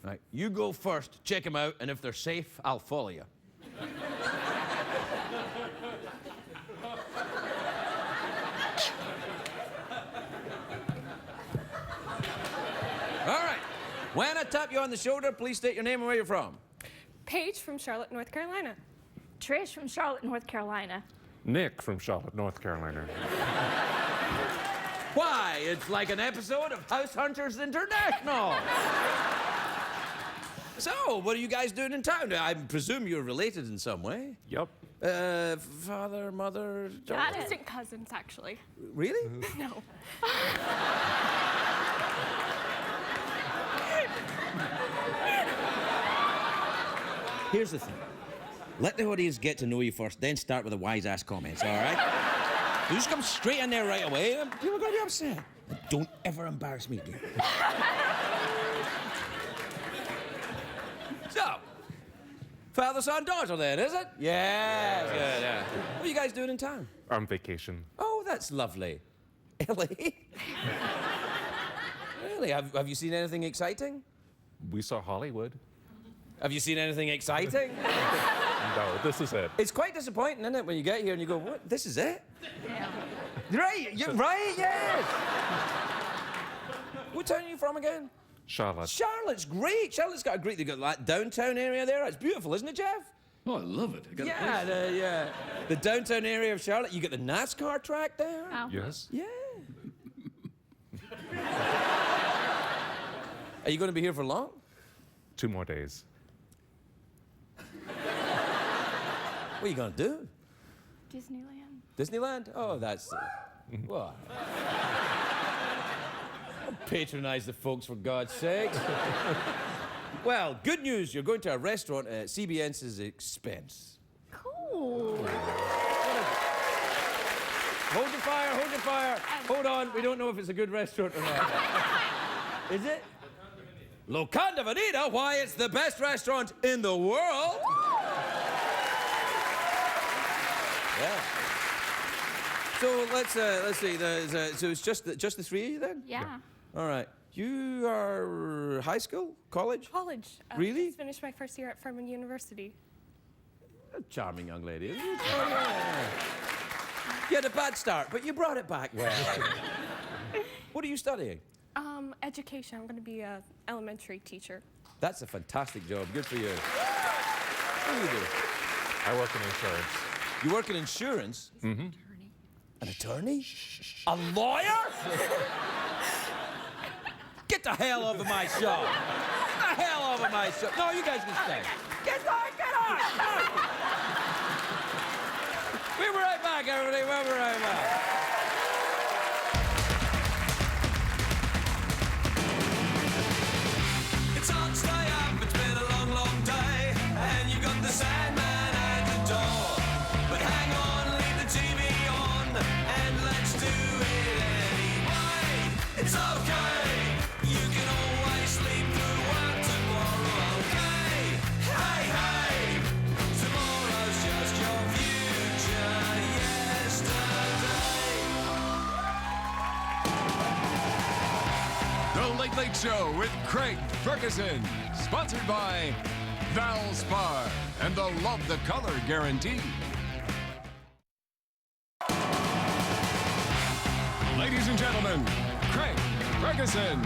Right, you go first, check them out, and if they're safe, I'll follow you. All right. When I tap you on the shoulder, please state your name and where you're from. Paige from Charlotte, North Carolina. Trish from Charlotte, North Carolina. Nick from Charlotte, North Carolina. Why? It's like an episode of House Hunters International. So, what are you guys doing in town? I presume you're related in some way. Yup. Father, mother, Got it. Distant cousins, actually. really? No. Here's the thing. Let the audience get to know you first, then start with the wise-ass comments, all right? You just come straight in there right away, and people are going to be upset. Don't ever embarrass me again. So, father, son, daughter then, is it? Yeah, good, yeah. What are you guys doing in town? On vacation. Oh, that's lovely. Ellie? Really? Have you seen anything exciting? We saw Hollywood. Have you seen anything exciting? No, this is it. It's quite disappointing, isn't it, when you get here and you go, what? This is it? Yeah. Right, you're right, yes. What town are you from again? Charlotte. Charlotte's great. Charlotte's got a great, they've got that downtown area there. It's beautiful, isn't it, Jeff? Oh, I love it. I got Yeah, the downtown area of Charlotte. You got the NASCAR track there. Oh. Yes. Yeah. Are you going to be here for long? 2 more days. What are you going to do? Disneyland. Disneyland? Oh, that's... what? Don't patronize the folks, for God's sake. Well, good news. You're going to a restaurant at CBS's expense. Cool. Hold the fire, hold the fire. Hold on, we don't know if it's a good restaurant or not. Is it? Locanda Veneta? Why, it's the best restaurant in the world. Yeah. So let's see. So it's just the three of you then? Yeah. All right. You are high school, college? College. Really? Just finished my first year at Furman University. A charming young lady, isn't it? Oh, yeah. You had a bad start, but you brought it back well. What are you studying? Education. I'm going to be an elementary teacher. That's a fantastic job. Good for you. What do you do? I work in insurance. You work in insurance? Mm-hmm. An attorney? A lawyer? Get the hell over my show. Get the hell over my show. No, you guys can stay. Get on, get on. We'll be right back, everybody. We'll be right back. It's hard to stay up, it's been a long, long day, and you got the Sandman at the door. But hang on, leave the TV on, and let's do it anyway. It's okay, you can always sleep through work tomorrow, okay? Hey, hey, tomorrow's just your future yesterday. The Late Late Show with Craig Ferguson. Sponsored by Valspar and the Love the Color Guarantee. Ladies and gentlemen, Craig Ferguson.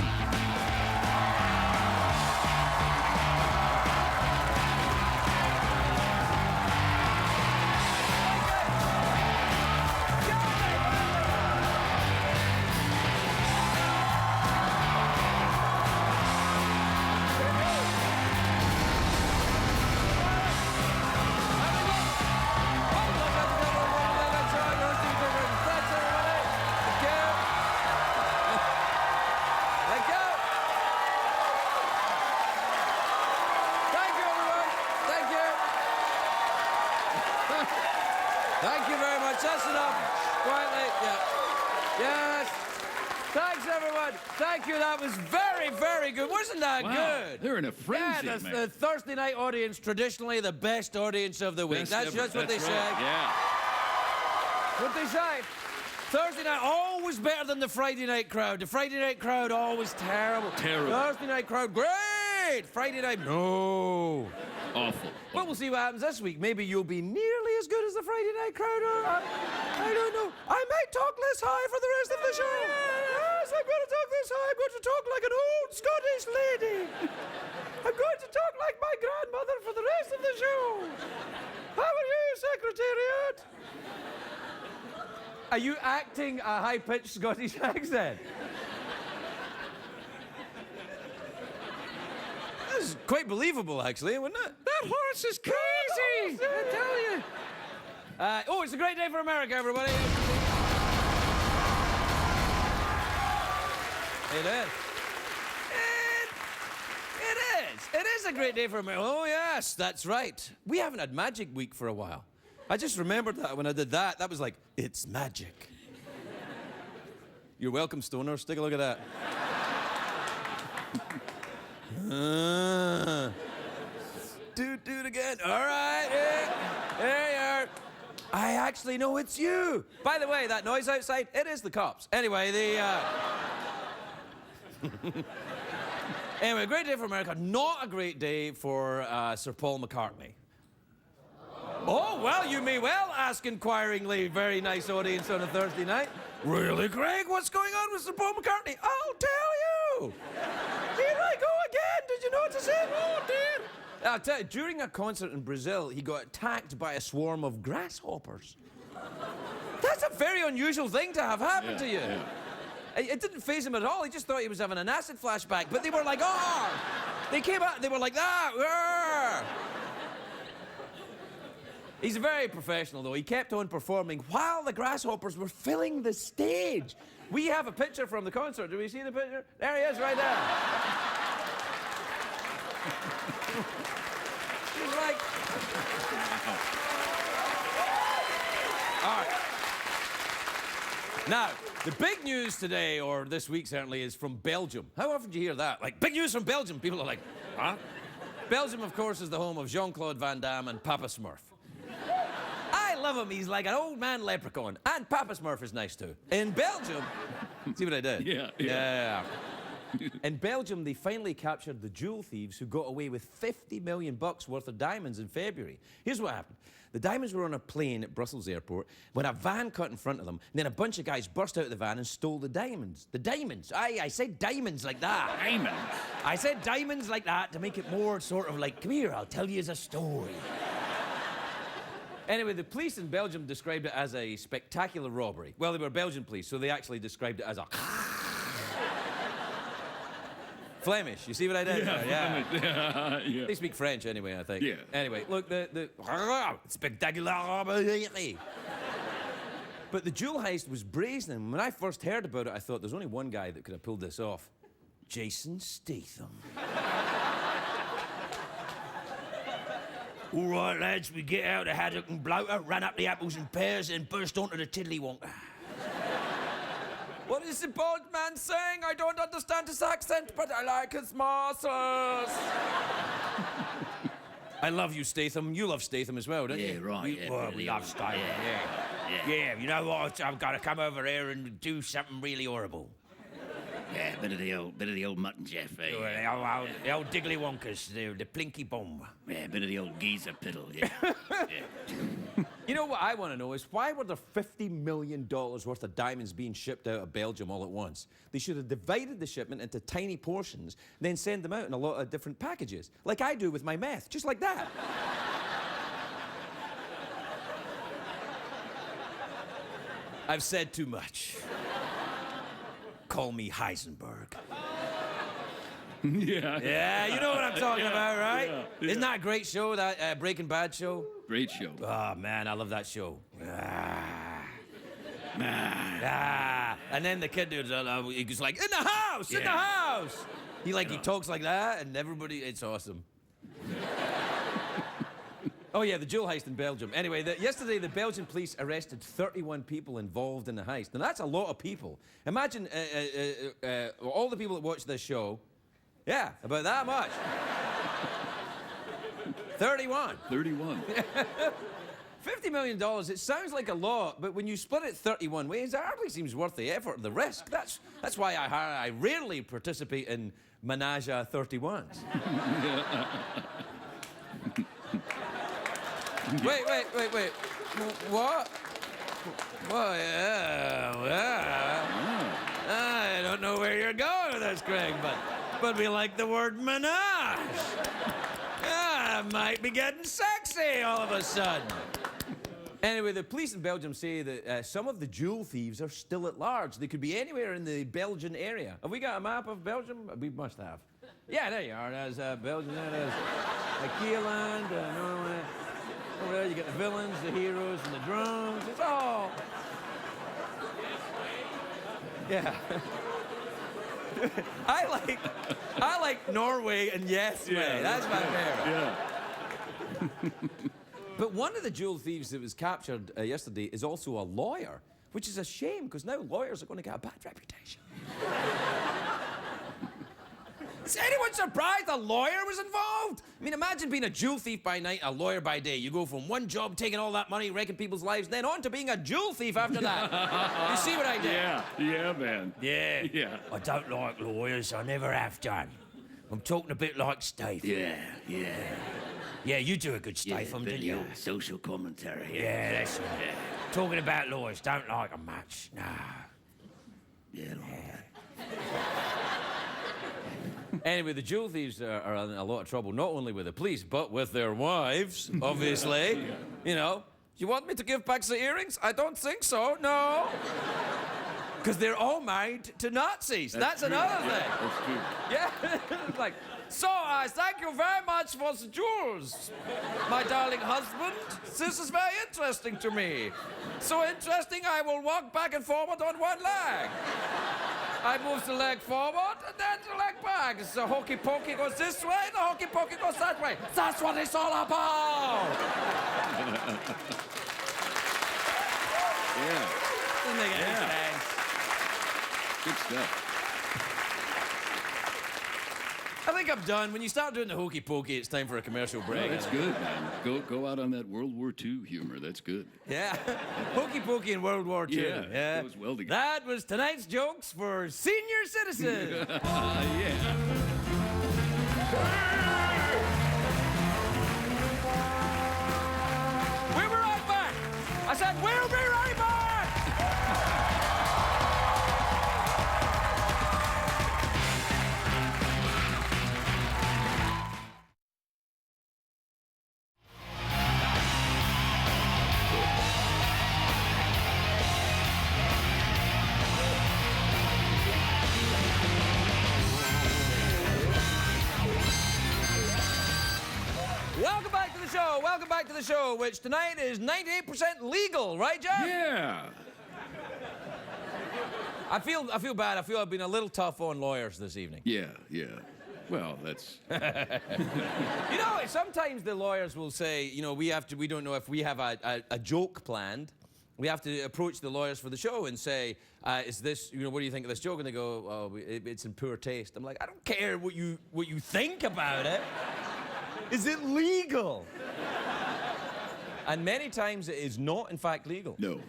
Thank you very much. That's enough. Quietly, yeah. Yes. Thanks, everyone. Thank you. That was very, very good. Wasn't that Wow, good? they're in a frenzy, Yeah, man. the Thursday night audience, traditionally the best audience of the week. Best That's ever. just what they That's say. right, yeah. What they say. Thursday night, always better than the Friday night crowd. The Friday night crowd, always terrible. Terrible. Thursday night crowd, great. great. Friday night, no. Awful. Well, we'll see what happens this week. Maybe you'll be nearly as good as the Friday night crowd, or I don't know. I might talk less high for the rest of the show. Yes, I'm going to talk this high. I'm going to talk like an old Scottish lady. I'm going to talk like my grandmother for the rest of the show. How are you, Secretariat? Are you acting a high-pitched Scottish accent? That's quite believable, actually, wouldn't it? That horse is crazy! I tell you. Oh, it's a great day for America, everybody. It is. It is a great day for America. Oh, yes, that's right. We haven't had Magic Week for a while. I just remembered that when I did that. That was like, it's magic. You're welcome, stoners. Take a look at that. Do it again. All right. There you are. I actually know it's you. By the way, that noise outside, it is the cops. Anyway, Anyway, great day for America. Not a great day for Sir Paul McCartney. Oh, well, you may well ask inquiringly. Very nice audience on a Thursday night. Really, Greg? What's going on with Sir Paul McCartney? I'll tell you. Here I go again. Did you notice it? Oh, dear. I'll tell you, during a concert in Brazil, he got attacked by a swarm of grasshoppers. That's a very unusual thing to have happen to you. Yeah. It didn't faze him at all. He just thought he was having an acid flashback. But they were like, oh! They came out, they were like that. Arr! He's very professional, though. He kept on performing while the grasshoppers were filling the stage. We have a picture from the concert. Do we see the picture? There he is, right there. He's like... All right. Now, the big news today, or this week certainly, is from Belgium. How often do you hear that? Like, big news from Belgium. People are like, huh? Belgium, of course, is the home of Jean-Claude Van Damme and Papa Smurf. I love him. He's like an old man leprechaun. And Papa Smurf is nice, too. In Belgium... See what I did? Yeah. In Belgium, they finally captured the jewel thieves who got away with 50 million bucks worth of diamonds in February. Here's what happened. The diamonds were on a plane at Brussels airport when a van cut in front of them, and then a bunch of guys burst out of the van and stole the diamonds. The diamonds. I said diamonds like that. Diamonds? I said diamonds like that to make it more sort of like, come here, I'll tell you a story. Anyway, the police in Belgium described it as a spectacular robbery. Well, they were Belgian police, so they actually described it as a... Flemish, you see what I did? Yeah. They speak French anyway, I think. Yeah. Anyway, look, the spectacular robbery. But the jewel heist was brazen, and when I first heard about it, I thought there's only one guy that could have pulled this off. Jason Statham. All right, lads, we get out the haddock and bloater, run up the apples and pears, and burst onto the tiddlywonker. What is the bald man saying? I don't understand his accent, but I like his muscles. I love you, Statham. You love Statham as well, don't you? Yeah, right. We love Statham, yeah. You know what? I've got to come over here and do something really horrible. Yeah, bit of the old mutton, Jeff. Eh? The old Diggly Wonkers, the Plinky Bomb. Yeah, bit of the old geezer piddle. Yeah. You know what I want to know is why were there $50 million worth of diamonds being shipped out of Belgium all at once? They should have divided the shipment into tiny portions, then send them out in a lot of different packages, like I do with my meth, just like that. I've said too much. Call me Heisenberg. Yeah, you know what I'm talking about, right? Yeah. Isn't that a great show, that Breaking Bad show? Great show. Oh, man, I love that show. And then the kid dude, he's like, in the house, in the house. He talks like that, and everybody, it's awesome. Oh, yeah, the jewel heist in Belgium. Anyway, yesterday, the Belgian police arrested 31 people involved in the heist. Now, that's a lot of people. Imagine all the people that watch this show. Yeah, about that much. 31. 31. $50 million, it sounds like a lot, but when you split it 31 ways, it hardly seems worth the effort and the risk. That's why I rarely participate in menage a 31s. Wait. What? Well, I don't know where you're going with this, Craig, but we like the word menage. Might be getting sexy all of a sudden. Anyway, the police in Belgium say that some of the jewel thieves are still at large. They could be anywhere in the Belgian area. Have we got a map of Belgium? We must have. Yeah, there you are. There's Belgium. There's Hyland, Norway. Over there you get the villains, the heroes, and the drums. It's all... Yeah. I like Norway and Yes Way. That's my favorite. Yeah. But one of the jewel thieves that was captured yesterday is also a lawyer, which is a shame because now lawyers are going to get a bad reputation. Is anyone surprised a lawyer was involved? I mean, imagine being a jewel thief by night, a lawyer by day. You go from one job, taking all that money, wrecking people's lives, then on to being a jewel thief after that. You see what I did? Yeah, man. Yeah. Yeah. I don't like lawyers. I never have done. I'm talking a bit like Steve. Yeah. Yeah, you do a good Steve, Bit didn't you? of social commentary. Yeah, that's it. Talking about lawyers, don't like them much. Nah. Yeah. Anyway, the jewel thieves are in a lot of trouble, not only with the police, but with their wives, obviously. You know, you want me to give back the earrings? I don't think so, no. Because they're all married to Nazis. That's another thing. That's true. Yeah, it's like, so thank you very much for the jewels, my darling husband. This is very interesting to me. So interesting, I will walk back and forward on one leg. I move the leg forward and then the leg back. The hokey pokey goes this way, the hokey pokey goes that way. That's what it's all about. Yeah. Doesn't make any sense. Good stuff. I think I'm done. When you start doing the hokey pokey, it's time for a commercial break. Oh, that's good, man. Go out on that World War II humor. That's good. Yeah. Hokey pokey in World War II. Yeah, goes well together. That was tonight's jokes for senior citizens. Yeah. We'll be right back. I said we'll be right back. Welcome back to the show, which tonight is 98% legal, right, Jeff? Yeah. I feel bad. I feel I've been a little tough on lawyers this evening. Yeah. Well, that's... You know, sometimes the lawyers will say, you know, we don't know if we have a joke planned. We have to approach the lawyers for the show and say, is this, you know, what do you think of this joke? And they go, oh, it's in poor taste. I'm like, I don't care what you think about it. Is it legal? And many times it is not, in fact, legal. No.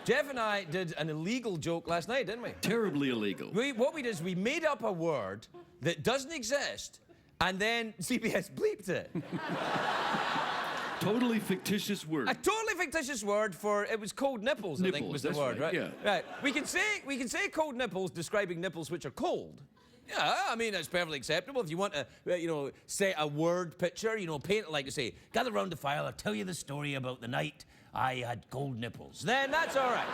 Jeff and I did an illegal joke last night, didn't we? Terribly illegal. What we did is we made up a word that doesn't exist, and then CBS bleeped it. Totally fictitious word. A totally fictitious word for, it was cold nipples, I think was the word, right? Yeah. Right. We can say cold nipples describing nipples which are cold. Yeah, I mean, that's perfectly acceptable. If you want to, you know, say a word picture, you know, paint it like to say, gather round the fire, I'll tell you the story about the night I had cold nipples. Then that's all right.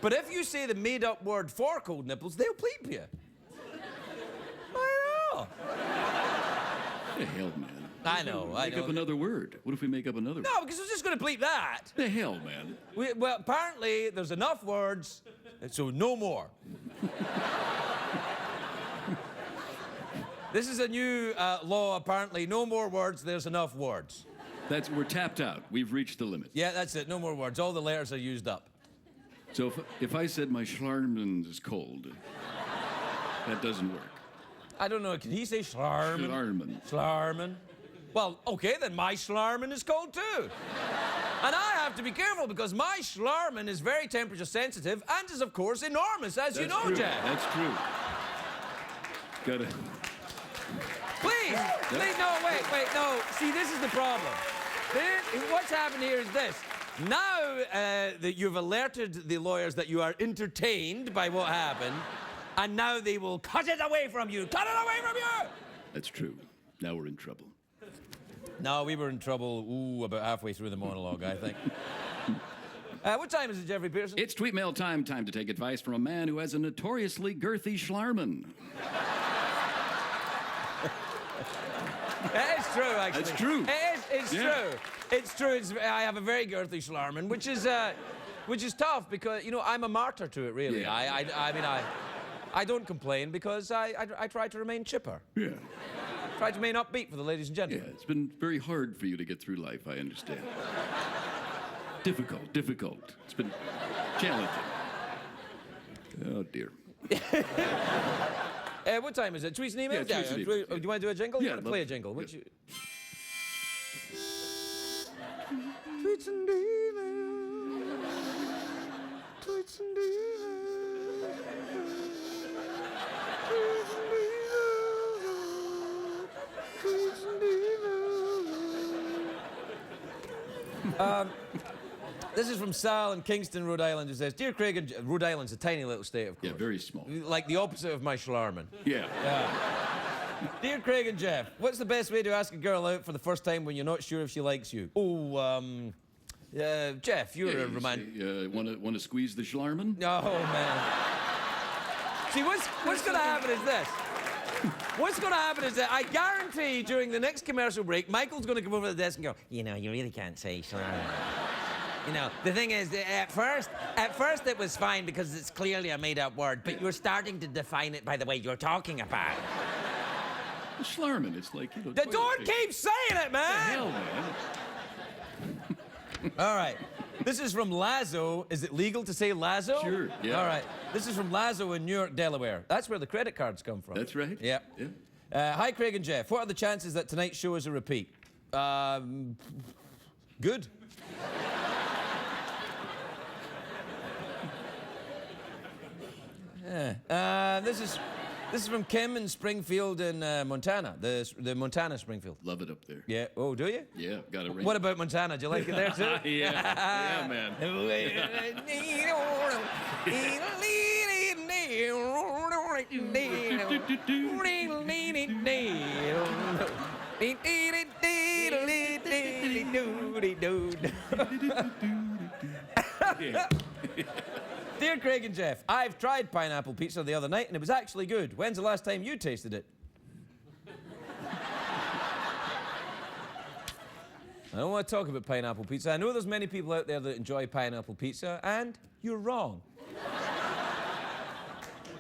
But if you say the made-up word for cold nipples, they'll bleep you. I know. The hell, man. I know. Make up another word. What if we make up another word? No, because we're just going to bleep that. The hell, man. Well, apparently, there's enough words, so no more. This is a new law, apparently. No more words, there's enough words. We're tapped out. We've reached the limit. Yeah, that's it. No more words. All the letters are used up. So if I said my schlarman is cold, that doesn't work. I don't know. Can he say schlarman? Schlarman. Schlarman. Well, okay, then my schlarman is cold too. And I have to be careful because my schlarman is very temperature sensitive and is, of course, enormous, as you know, true. Jack. That's true. Gotta. Please, no, wait, no. See, this is the problem. What's happened here is this. Now that you've alerted the lawyers that you are entertained by what happened, and now they will cut it away from you. Cut it away from you! That's true. Now we're in trouble. No, we were in trouble, about halfway through the monologue, I think. What time is it, Jeffrey Pearson? It's tweet mail time. Time to take advice from a man who has a notoriously girthy schlarman. It's true, actually. That's true. It's true. It's true. I have a very girthy schlarman, which is tough because, you know, I'm a martyr to it, really. Yeah. I mean, I don't complain because I try to remain chipper. Yeah. Try to remain upbeat for the ladies and Yeah, gentlemen. it's been very hard for you to get through life, I understand. Difficult. It's been challenging. Oh, dear. What time is it? Tweets and emails? Yeah, tweets and emails. Do you want to do a jingle? Yeah, You want to play a jingle? yeah. Would you? Tweets and emails. Tweets and emails. Tweets and emails. Tweets and emails. This is from Sal in Kingston, Rhode Island, who says, Dear Craig, and Rhode Island's a tiny little state, of course. Yeah, very small. Like the opposite of my schlarman. Yeah. Dear Craig and Jeff, what's the best way to ask a girl out for the first time when you're not sure if she likes you? Jeff, you're a romantic. Want to squeeze the schlarman? Oh, man. See, what's going to happen is this. What's going to happen is that I guarantee during the next commercial break, Michael's going to come over to the desk and go, you know, you really can't say schlarman. You know, the thing is, at first it was fine because it's clearly a made-up word, but you're starting to define it by the way you're talking about it. Schlarman, it's like, you know. Don't keep saying it, man! Hell, man. All right. This is from Lazo. Is it legal to say Lazo? Sure, yeah. All right. This is from Lazo in New York, Delaware. That's where the credit cards come from. That's right. Yeah. Yeah. Hi, Craig and Jeff. What are the chances that tonight's show is a repeat? Good. This is from Kim in Springfield in Montana, the Montana Springfield. Love it up there. Yeah. Oh, do you? Yeah, got it right. What about Montana? Do you like it there too? Yeah, man. Dear Craig and Jeff, I've tried pineapple pizza the other night and it was actually good. When's the last time you tasted it? I don't want to talk about pineapple pizza. I know there's many people out there that enjoy pineapple pizza, and you're wrong.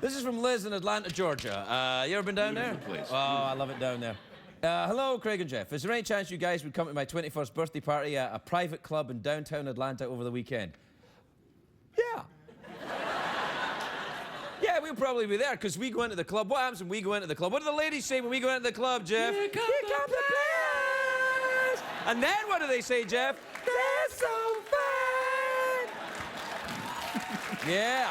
This is from Liz in Atlanta, Georgia. You ever been down there? Beautiful place. Oh, I love it down there. Hello, Craig and Jeff. Is there any chance you guys would come to my 21st birthday party at a private club in downtown Atlanta over the weekend? Yeah. Yeah, we'll probably be there because we go into the club. What happens when we go into the club? What do the ladies say when we go into the club, Jeff? Here come the players! And then what do they say, Jeff? They're so fun! Yeah.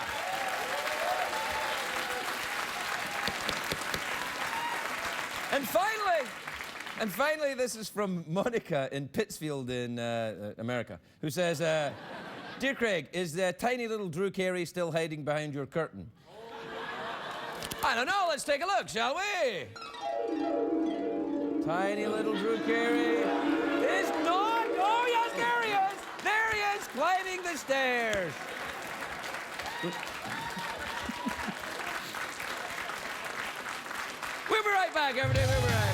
And finally, this is from Monica in Pittsfield in America, who says, Dear Craig, is the tiny little Drew Carey still hiding behind your curtain? I don't know. Let's take a look, shall we? Tiny little Drew Carey is not. Oh, yes, there he is. There he is, climbing the stairs. We'll be right back, everybody. We'll be right back.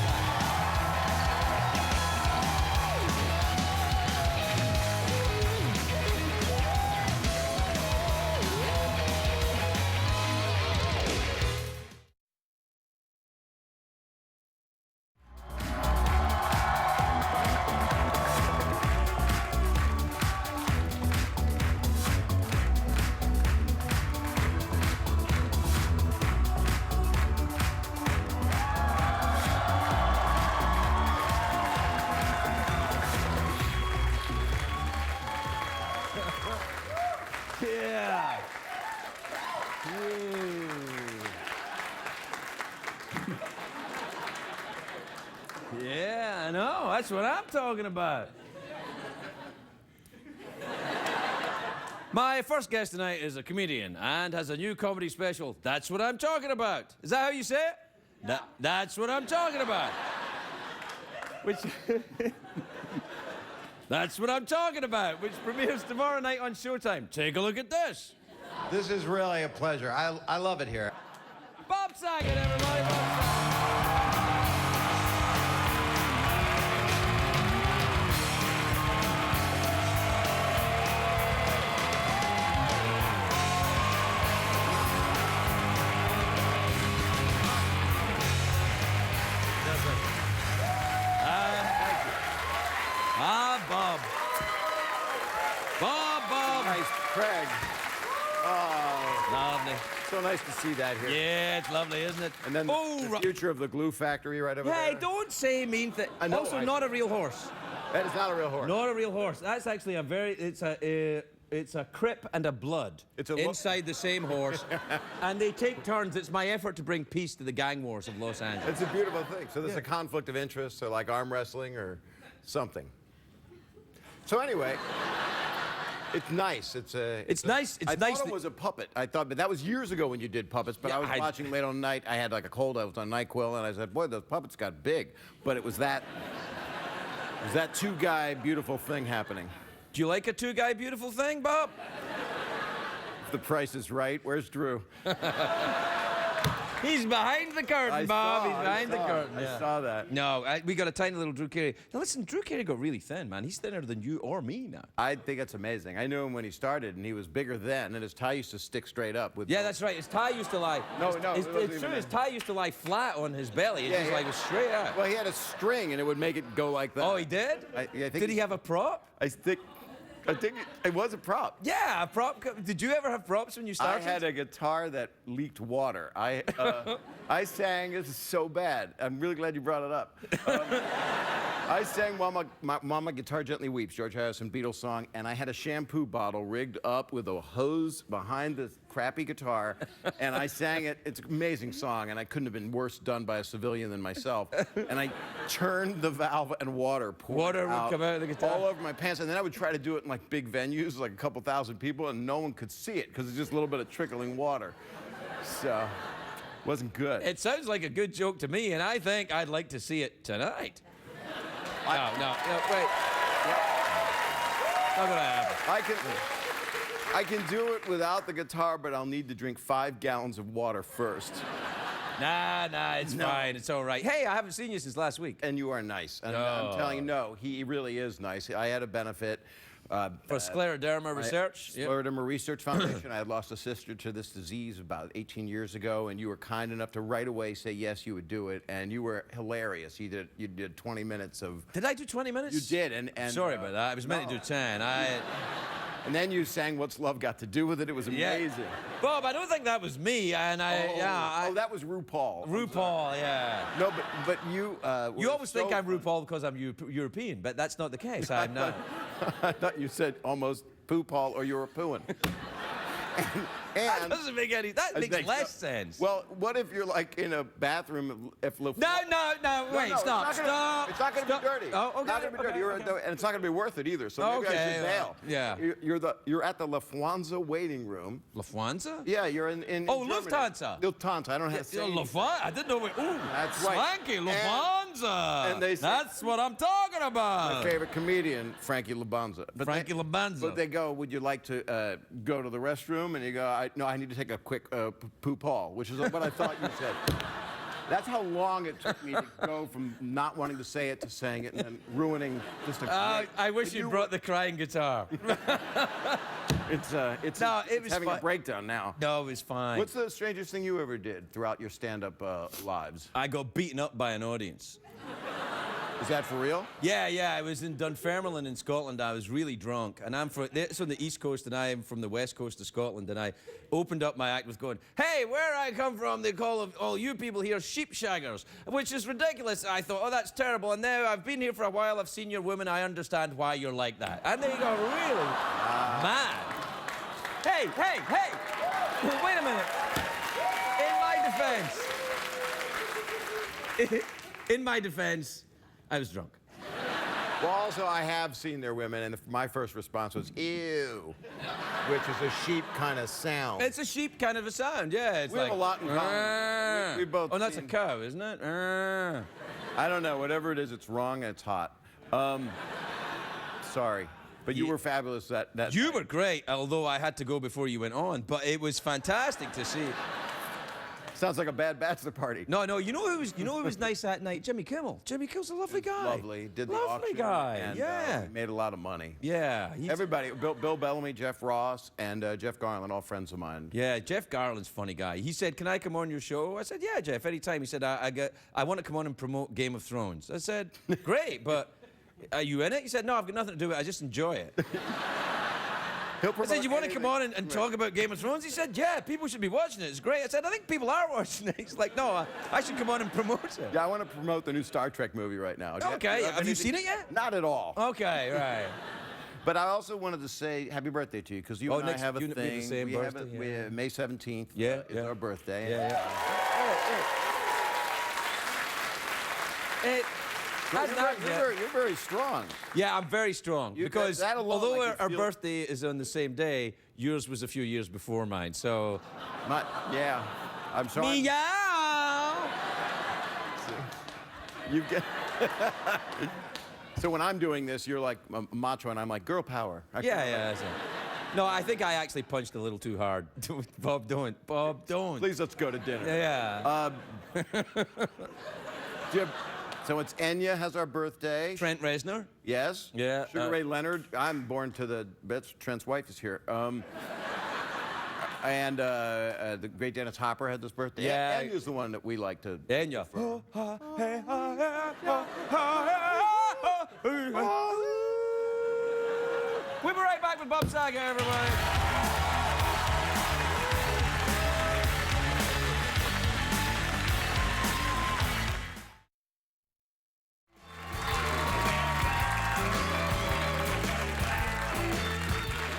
Yeah, I know. That's what I'm talking about. My first guest tonight is a comedian and has a new comedy special. That's what I'm talking about. Is that how you say it? That's what I'm talking about. Which... That's what I'm talking about, which premieres tomorrow night on Showtime. Take a look at this. This is really a pleasure. I love it here. Bob Saget, everybody. Bob Saget. Bob. Bob. Nice, Craig. Oh, Lovely. so nice to see that here. Yeah, it's lovely, isn't it? And then the future of the glue factory right over there. Hey, don't say mean things. Also, not a real horse. That is not a real horse. Not a real horse. That's actually a very... It's a crip and a blood inside the same horse. And they take turns. It's my effort to bring peace to the gang wars of Los Angeles. It's a beautiful thing. So there's a conflict of interest, so like arm wrestling or something. So anyway, it's nice. It's nice. It's I nice thought it was a puppet. I thought, but that was years ago when you did puppets. But Yeah, I was watching late on night. I had like a cold. I was on NyQuil, and I said, "Boy, those puppets got big." But it was that two-guy beautiful thing happening. Do you like a two-guy beautiful thing, Bob? If the price is right, where's Drew? He's behind the curtain, Bob. He's behind the curtain. I saw that. No, we got a tiny little Drew Carey. Now listen, Drew Carey got really thin, man. He's thinner than you or me now. I think that's amazing. I knew him when he started, and he was bigger then, and his tie used to stick straight up. With Yeah, that's right. His tie used to lie. No, It's true. His tie used to lie flat on his belly. It just like was straight out. Well, he had a string, and it would make it go like that. Oh, he did? I think Did he have a prop? I think it was a prop. Yeah, a prop. Did you ever have props when you started? I had a guitar that leaked water. I sang. This is so bad. I'm really glad you brought it up. I sang While My Guitar Gently Weeps, George Harrison Beatles song, and I had a shampoo bottle rigged up with a hose behind the crappy guitar, and I sang it. It's an amazing song, and I couldn't have been worse done by a civilian than myself. And I turned the valve, and water poured Water would come out of the guitar? all over my pants, and then I would try to do it in like big venues, like a couple thousand people, and no one could see it because it's just a little bit of trickling water. So, wasn't good. It sounds like a good joke to me, and I think I'd like to see it tonight. No, wait. Not gonna happen. I can do it without the guitar, but I'll need to drink 5 gallons of water first. Nah, it's fine. It's all right. Hey, I haven't seen you since last week. And you are nice. And I'm telling you, no, he really is nice. I had a benefit. For Scleroderma Research? Scleroderma Research Foundation. I had lost a sister to this disease about 18 years ago, and you were kind enough to right away say yes, you would do it, and you were hilarious. You did 20 minutes of... Did I do 20 minutes? You did, and Sorry about that. I was meant to do 10. And then you sang What's Love Got to Do With It. It was amazing. Yeah. Bob, I don't think that was me, and that was RuPaul. RuPaul, yeah. No, but you... you always think I'm RuPaul because I'm European, but that's not the case. I'm not. I thought you said almost poo-Paul or you were pooing. That doesn't make any... That makes less sense. Well, what if you're like in a bathroom if... No, wait, stop. It's not going to be dirty. Oh, okay. It's not going to be dirty. And it's not going to be worth it either, so maybe I should bail. Yeah. You're at the Lufthansa waiting room. Lufthansa? Yeah, you're in Oh, Germany. Lufthansa. Lufthansa. I don't have to say Lufthansa. I didn't know. Ooh, that's right. Swanky, Lufthansa. And they say, that's what I'm talking about. My favorite comedian, Frankie Labanza. Frankie Labanza. But they go, would you like to go to the restroom? And you go, no, I need to take a quick poo-Paul, which is what I thought you said. That's how long it took me to go from not wanting to say it to saying it and then ruining just a... I wish you'd brought the crying guitar. It's having a breakdown now. No, it was fine. What's the strangest thing you ever did throughout your stand-up lives? I got beaten up by an audience. Is that for real? Yeah. I was in Dunfermline in Scotland. I was really drunk. And it's on the East Coast, and I am from the West Coast of Scotland. And I opened up my act with going, hey, where I come from, they call all you people here sheepshaggers, which is ridiculous. I thought, oh, that's terrible. And now I've been here for a while. I've seen your women. I understand why you're like that. And they got really mad. Hey. Wait a minute. In my defense, I was drunk. Well, also, I have seen their women, and my first response was, ew, which is a sheep kind of sound. It's a sheep kind of a sound, yeah. It's We like, have a lot in common. We both Oh, that's a seen- cow, isn't it? I don't know. Whatever it is, it's wrong and it's hot. Sorry. But you were fabulous that You night. were great, although I had to go before you went on. But it was fantastic to see. Sounds like a bad bachelor party. No, you know who was nice that night? Jimmy Kimmel. Jimmy Kimmel's a lovely guy. Lovely. Did the lovely auction. guy. And, yeah. made a lot of money. Yeah. Everybody, Bill Bellamy, Jeff Ross, and Jeff Garland, all friends of mine. Yeah, Jeff Garland's a funny guy. He said, "Can I come on your show?" I said, "Yeah, Jeff, anytime." He said, "I want to come on and promote Game of Thrones." I said, "Great, but are you in it?" He said, "No, I've got nothing to do with it. I just enjoy it." I said, "You want to come on and talk about Game of Thrones?" He said, "Yeah, people should be watching it. It's great." I said, "I think people are watching it." He's like, "No, I should come on and promote it." Yeah, I want to promote the new Star Trek movie right now. Okay, have you seen it yet? Not at all. Okay, right. But I also wanted to say happy birthday to you, because you and I have a you and me thing. the same we birthday, have we have May 17th Yeah, is yeah. our birthday. Yeah. It hasn't happened yet. You're very strong. Yeah, I'm very strong because that alone, although I could our feel- birthday is on the same day, yours was a few years before mine. So, Yeah, I'm sorry. meow. You get. So when I'm doing this, you're like macho, and I'm like girl power. Yeah. That's it. No, I think I actually punched a little too hard. Bob, don't. Please, let's go to dinner. Yeah. Jim, so it's Enya has our birthday. Trent Reznor. Yes. Yeah, Sugar Ray Leonard. I'm born to the bits. Trent's wife is here. And the great Dennis Hopper had this birthday. Yeah. Enya's the one that we like to. Enya. We'll be right back with Bob Saget, everybody.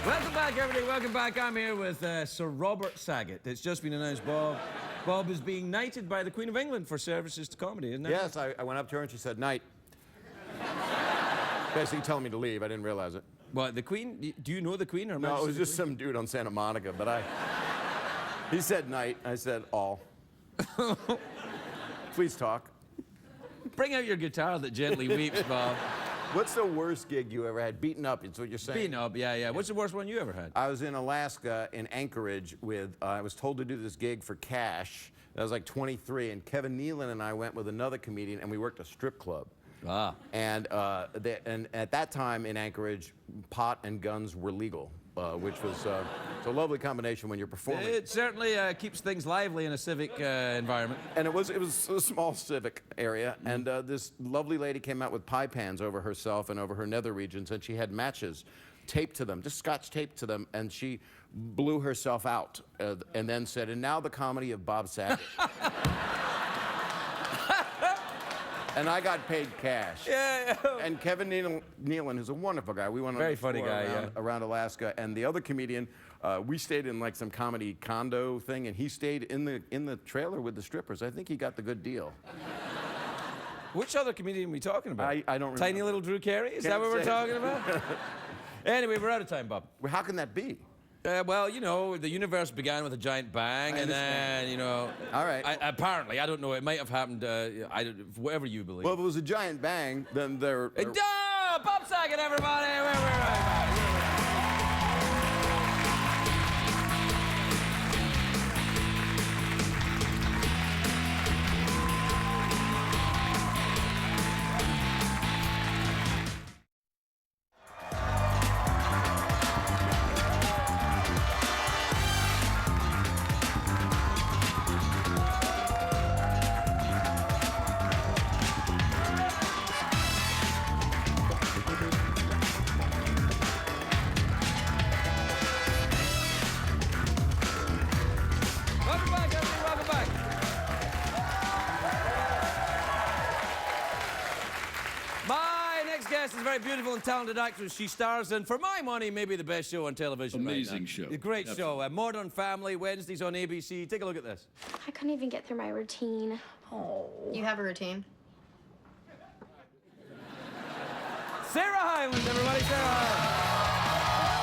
Welcome back, everybody. Welcome back. I'm here with Sir Robert Saget. It's just been announced Bob is being knighted by the Queen of England for services to comedy, isn't it? Yes, I went up to her and she said, "Night." Basically telling me to leave. I didn't realize it. What, the Queen? Do you know the Queen? Or No, it was just some dude on Santa Monica, but he said night. I said all. Please talk. Bring out your guitar that gently weeps, Bob. What's the worst gig you ever had? Beaten up, is what you're saying? Beaten up, yeah. What's the worst one you ever had? I was in Alaska, in Anchorage, with, I was told to do this gig for cash. I was like 23, and Kevin Nealon and I went with another comedian, and we worked a strip club. Ah. And at that time in Anchorage, pot and guns were legal, which was it's a lovely combination when you're performing. It certainly keeps things lively in a civic environment. And it was a small civic area, and this lovely lady came out with pie pans over herself and over her nether regions, and she had matches taped to them, just scotch taped to them, and she blew herself out, and then said, "And now the comedy of Bob Saget." And I got paid cash. Yeah. And Kevin Nealon, who's a wonderful guy. We went on Very a funny tour guy, around Alaska, and the other comedian, we stayed in like some comedy condo thing, and he stayed in the trailer with the strippers. I think he got the good deal. Which other comedian are we talking about? I don't remember. Tiny little Drew Carey? Is that Can't what we're say. talking about? Anyway, we're out of time, Bob. Well, how can that be? Well, you know, the universe began with a giant bang, and then, you know... All right. Apparently, I don't know, it might have happened, whatever you believe. Well, if it was a giant bang, then there. Bob Saget, everybody! We're right back. Welcome back, everybody. Welcome back. My next guest is a very beautiful and talented actress. She stars in, for my money, maybe the best show on television right Amazing now. show. A great show. Modern Family, Wednesdays on ABC. Take a look at this. I couldn't even get through my routine. You have a routine? Sarah Hyland, everybody. Sarah Hyland.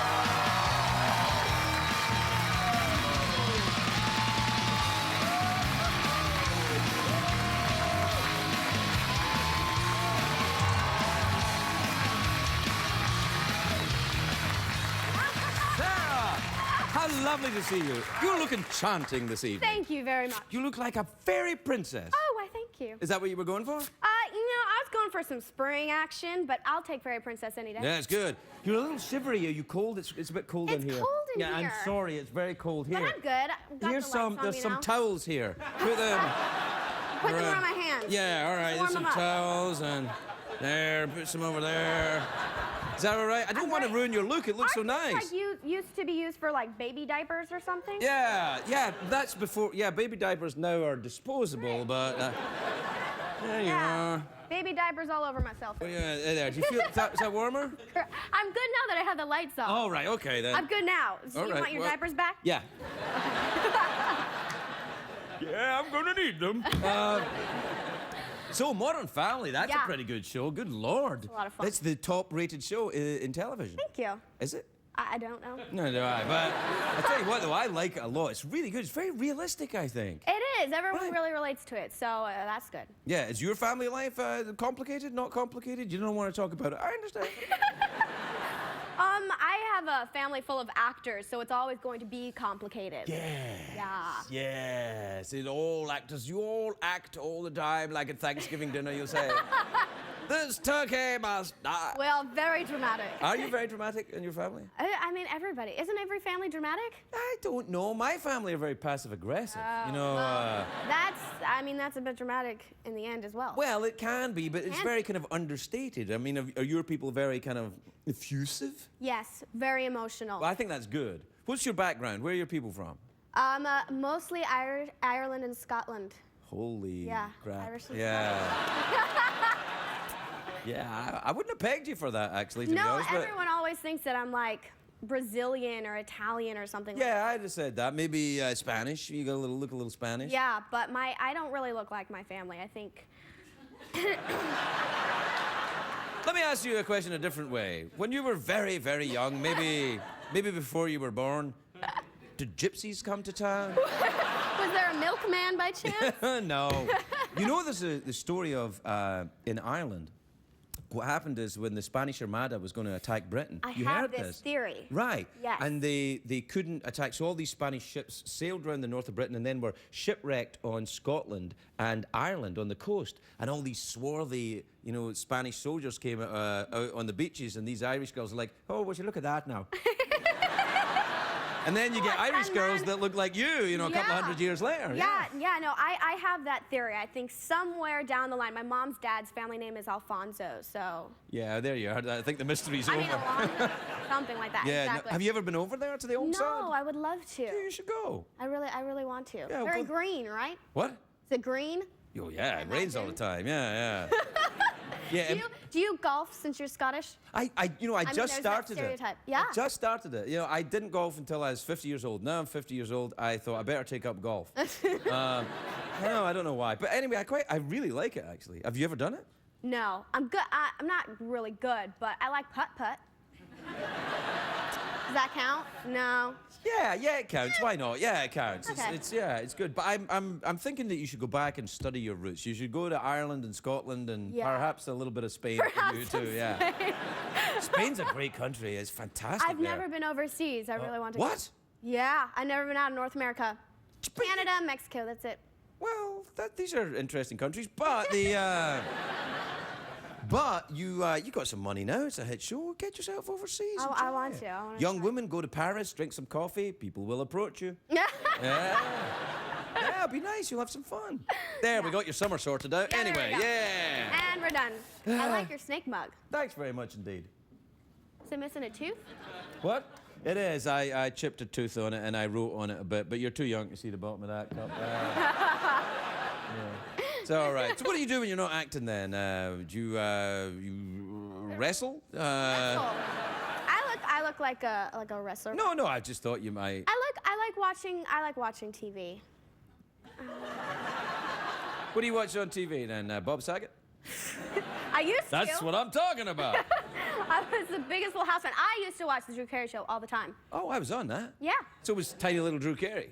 How lovely to see you. You look enchanting this evening. Thank you very much. You look like a fairy princess. Oh, why, thank you. Is that what you were going for? I was going for some spring action, but I'll take fairy princess any day. Yeah, it's good. You're a little shivery. Are you cold? It's a bit cold in here. It's cold in yeah, here. I'm sorry. It's very cold here. But I'm good. I've got Here's the some. lights on, There's you some know? towels here. Put them. Put them on my hands. Yeah, all right. Warm There's some them up. towels and there. Put some over there. Is that all right? I don't want to ruin your look. It looks so nice. Like used to be used for like baby diapers or something. Yeah, that's before. Yeah, baby diapers now are disposable, but there you are. Baby diapers all over myself. Oh, yeah, there. Do you feel is that warmer? I'm good now that I have the lights on. All right, okay then. I'm good now. So All you right, want your well- diapers back? Yeah. Yeah, I'm gonna need them. So, Modern Family, that's a Yeah. pretty good show. Good Lord. It's a lot of fun. That's the top-rated show in television. Thank you. Is it? I don't know. No, do I. But I tell you what, though, I like it a lot. It's really good. It's very realistic, I think. It is. Everyone Right. really relates to it, so that's good. Yeah, is your family life complicated, not complicated? You don't want to talk about it. I understand. I have a family full of actors, so it's always going to be complicated. Yes. Yeah. Yes. It's all actors. You all act all the time, like at Thanksgiving dinner, you say, this turkey must die. Well, very dramatic. Are you very dramatic in your family? I mean, everybody. Isn't every family dramatic? I don't know. My family are very passive-aggressive. You know, That's a bit dramatic in the end as well. well, it can be, but it's Can very be. kind of understated. I mean, are your people very kind of effusive? Yes, very emotional. Well, I think that's good. What's your background? Where are your people from? Mostly Ireland and Scotland. Holy Yeah, crap. Irish and Yeah. Yeah, I wouldn't have pegged you for that, actually, to be No, honest. But everyone always thinks that I'm like Brazilian or Italian or something. yeah, I'd have said that. Maybe Spanish. You got look a little Spanish. Yeah, but I don't really look like my family. I think. Let me ask you a question a different way. When you were very, very young, maybe before you were born, did gypsies come to town? Was there a milkman by chance? No. You know, there's the story of in Ireland. What happened is when the Spanish Armada was going to attack Britain. I you have heard this theory. Right. Yes. And they couldn't attack. So all these Spanish ships sailed around the north of Britain and then were shipwrecked on Scotland and Ireland on the coast. And all these swarthy, Spanish soldiers came out on the beaches, and these Irish girls are like, oh, would you look at that now? And then you get Irish girls that look like you, a couple Yeah. hundred years later. No, I have that theory. I think somewhere down the line, my mom's dad's family name is Alfonso, so. Yeah, there you are. I think the mystery's I over. mean, something like that. Yeah. no- exactly. have you ever been over there to the old side? No, I would love to. Yeah, you should go. I really want to. Yeah, Very go- green, right? What? Is it green? Oh, yeah, it rains all the time. Yeah. Yeah. Do you golf since you're Scottish? I mean, just there's that started it. stereotype. Yeah. I just started it. I didn't golf until I was 50 years old. Now I'm 50 years old. I thought I better take up golf. No, I don't know why. But anyway, I really like it, actually. Have you ever done it? No, I'm good. I'm not really good, but I like putt-putt. Does that count? No. Yeah, it counts. Why not? Yeah, it counts. Okay. It's good. But I'm thinking that you should go back and study your roots. You should go to Ireland and Scotland and Yeah. perhaps a little bit of Spain for you too. Yeah. Spain's a great country. It's fantastic. I've never been overseas. I really want to. What? Yeah, I've never been out of North America. But- Canada, Mexico, that's it. Well, these are interesting countries, but but you got some money now. It's a hit show. Get yourself overseas. I enjoy want it. to. I wanna Young try. women go to Paris, drink some coffee. People will approach you. Yeah. Yeah. Yeah, it'll be nice. You'll have some fun. There, we got your summer sorted out. Yeah, there we Anyway, go. yeah. And we're done. I like your snake mug. Thanks very much indeed. Is it missing a tooth? What? It is. I chipped a tooth on it and I wrote on it a bit, but you're too young to see the bottom of that cup. Yeah. It's all right. So what do you do when you're not acting then? Do you wrestle? Wrestle. I look like a wrestler. No, I just thought you might. I like watching TV. What do you watch on TV then? Bob Saget? I used That's to. what I'm talking about. I was the biggest Full House fan. I used to watch the Drew Carey Show all the time. Oh, I was on that. Yeah. So was tiny little Drew Carey.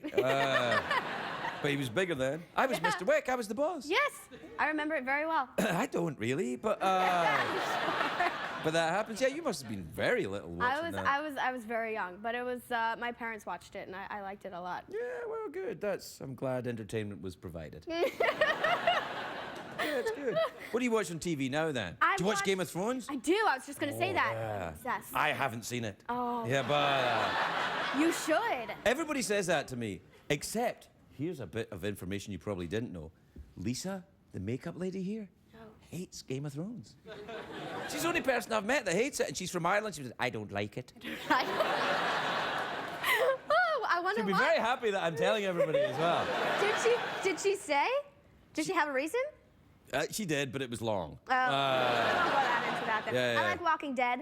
But he was bigger then. I was Mr. Wick. I was the boss. Yes, I remember it very well. I don't really, but but that happens. Yeah, you must have been very little watching that. I was very young, but it was my parents watched it and I liked it a lot. Yeah, well, good. I'm glad entertainment was provided. Yeah, it's good. What do you watch on TV now then? Do you watch Game of Thrones? I do. I was just gonna say that. Yeah. Obsessed. I haven't seen it. Oh. Yeah, but You should. everybody says that to me, except here's a bit of information you probably didn't know. Lisa, the makeup lady here, hates Game of Thrones. She's the only person I've met that hates it, and she's from Ireland. She says, I don't like it. Oh, I wonder She'd be why. very happy that I'm telling everybody as well. Did she say? Did she have a reason? She did, but it was long. I won't go that into that then. Yeah. I like Walking Dead.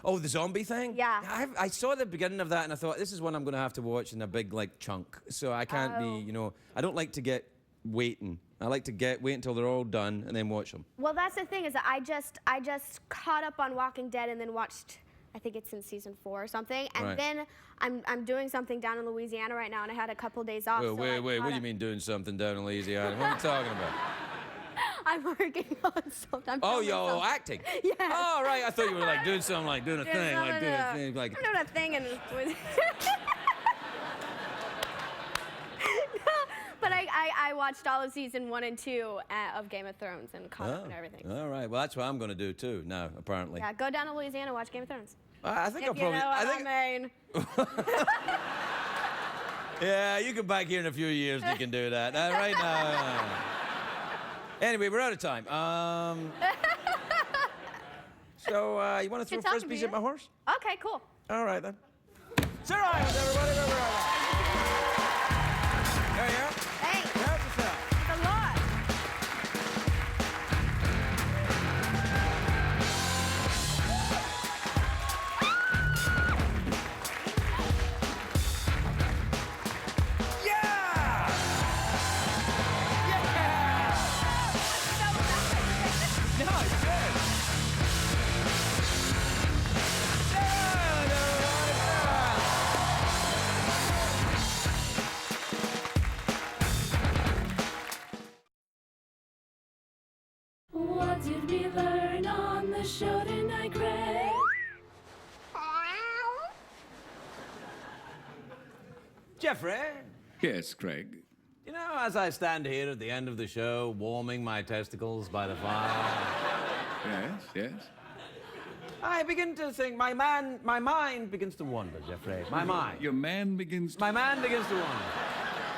Oh, the zombie thing? Yeah. I saw the beginning of that and I thought, this is one I'm going to have to watch in a big, like, chunk. So I can't be, I don't like to get waiting. I like to wait until they're all done and then watch them. Well, that's the thing is that I just caught up on Walking Dead and then watched, I think it's in season 4 or something. And Right. then I'm doing something down in Louisiana right now and I had a couple days off. Wait, so wait, I what caught do you up. mean doing something down in Louisiana? What are you talking about? I'm working on something. Oh, you're acting? Yeah. Oh, right, I thought you were like doing something, like doing a thing, like doing a thing, like... I'm doing a thing and But I watched all of season 1 and 2 of Game of Thrones and caught up and everything. All right, well, that's what I'm going to do too now, apparently. Yeah, go down to Louisiana, watch Game of Thrones. I think If I'll probably... you know what I mean. Yeah, you come back here in a few years and you can do that. Right now... Anyway, we're out of time. So, you want to throw Good talking to frisbees you. at my horse? Okay, cool. All right, then. Sir Hyland, everybody. There you are. Thanks. Help yourself. It's a lot. Yeah! Yeah! No, it's good. What did we learn on the show tonight, Craig? Jeffrey, Yes, Craig. you know, as I stand here at the end of the show, warming my testicles by the fire, Yes, yes. I begin to think, my mind begins to wander, Jeffrey. My mind. Your man begins to... My man begins to wander.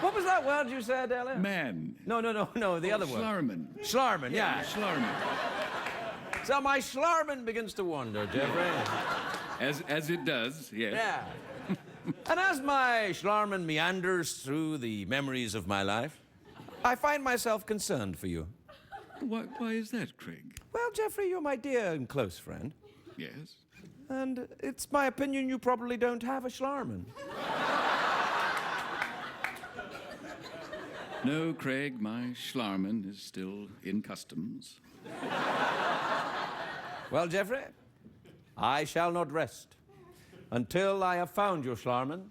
What was that word you said earlier? Man. No, the other word. Schlarman. Schlarman, yeah. Schlarman. So my schlarman begins to wander, Jeffrey. As it does, yes. Yeah. And as my schlarman meanders through the memories of my life, I find myself concerned for you. Why is that, Craig? Well, Jeffrey, you're my dear and close friend. Yes. And it's my opinion you probably don't have a schlarman. No, Craig, my Schlarman is still in customs. Well, Jeffrey, I shall not rest until I have found your schlarman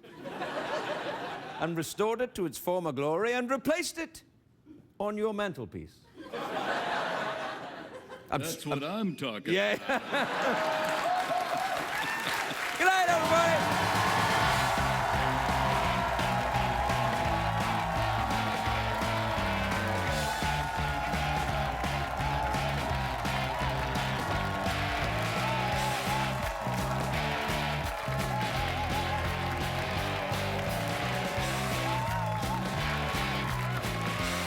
and restored it to its former glory and replaced it on your mantelpiece. That's what I'm talking Yeah. Good night, everybody.